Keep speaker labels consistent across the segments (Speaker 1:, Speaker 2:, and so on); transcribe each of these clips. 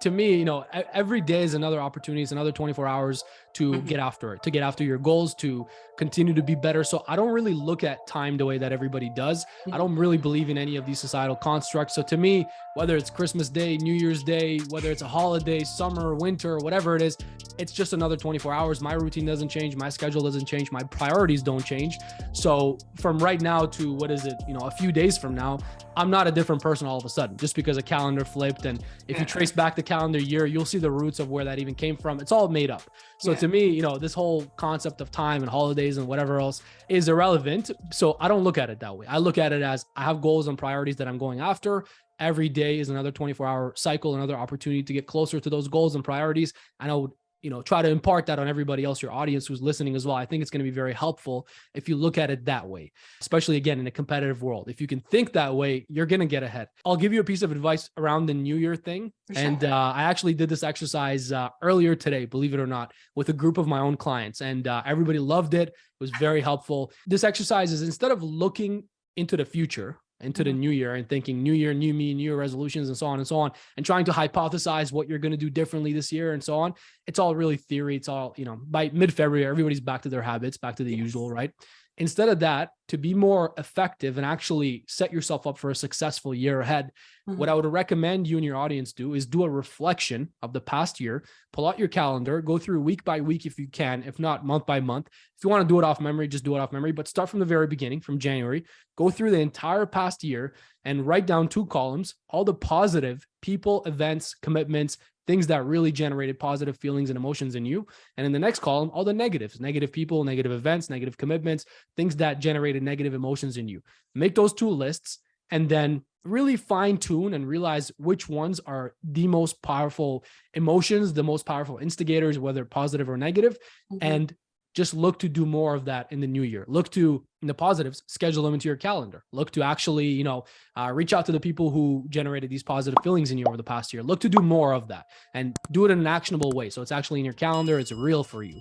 Speaker 1: to me, every day is another opportunity. It's another 24 hours to
Speaker 2: Mhm.
Speaker 1: get after it, to get after your goals, to continue to be better. So I don't really look at time the way that everybody does. I
Speaker 2: Mhm.
Speaker 1: don't really believe in any of these societal constructs. So to me, whether it's Christmas Day, New Year's Day, whether it's a holiday, summer, winter, whatever it is, it's just another 24 hours. My routine doesn't change. My schedule doesn't change. My priorities don't change. So from right now to what is it, a few days from now, I'm not a different person all of a sudden just because a calendar flipped. And if you
Speaker 2: Yeah.
Speaker 1: trace back the calendar year, you'll see the roots of where that even came from. It's all made up. So
Speaker 2: Yeah.
Speaker 1: to me, this whole concept of time and holidays and whatever else is irrelevant. So I don't look at it that way. I look at it as I have goals and priorities that I'm going after. Every day is another 24-hour cycle, another opportunity to get closer to those goals and priorities. And I would try to impart that on everybody else, your audience who's listening as well. I think it's going to be very helpful if you look at it that way, especially again, in a competitive world. If you can think that way, you're going to get ahead. I'll give you a piece of advice around the New Year thing.
Speaker 2: For
Speaker 1: And
Speaker 2: sure.
Speaker 1: I actually did this exercise earlier today, believe it or not, with a group of my own clients, and everybody loved it. It was very helpful. This exercise is, instead of looking into the future, into the
Speaker 2: Mhm.
Speaker 1: new year and thinking new year, new me, new year resolutions and so on, and trying to hypothesize what you're going to do differently this year and so on. It's all really theory. It's all, by mid-February, everybody's back to their habits, back to the usual,
Speaker 2: Yes.
Speaker 1: right? Instead of that, to be more effective and actually set yourself up for a successful year ahead, what I
Speaker 2: Mhm.
Speaker 1: would recommend you and your audience do is do a reflection of the past year, pull out your calendar, go through week by week if you can, if not month by month. If you want to do it off memory, just do it off memory, but start from the very beginning, from January, go through the entire past year and write down 2 columns, all the positive people, events, commitments, things that really generated positive feelings and emotions in you. And in the next column, all the negatives, negative people, negative events, negative commitments, things that generated negative emotions in you. Make those 2 lists and then really fine tune and realize which ones are the most powerful emotions, the most powerful instigators, whether positive or negative,
Speaker 2: Mhm.
Speaker 1: and just look to do more of that in the new year. Look to, in the positives, schedule them into your calendar. Look to actually, reach out to the people who generated these positive feelings in you over the past year. Look to do more of that and do it in an actionable way. So it's actually in your calendar. It's real for you.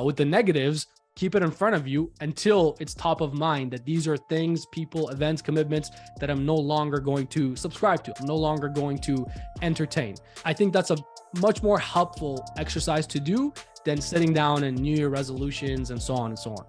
Speaker 1: With the negatives, keep it in front of you until it's top of mind that these are things, people, events, commitments that I'm no longer going to subscribe to. I'm no longer going to entertain. I think that's a much more helpful exercise to do than sitting down and New Year resolutions and so on and so on.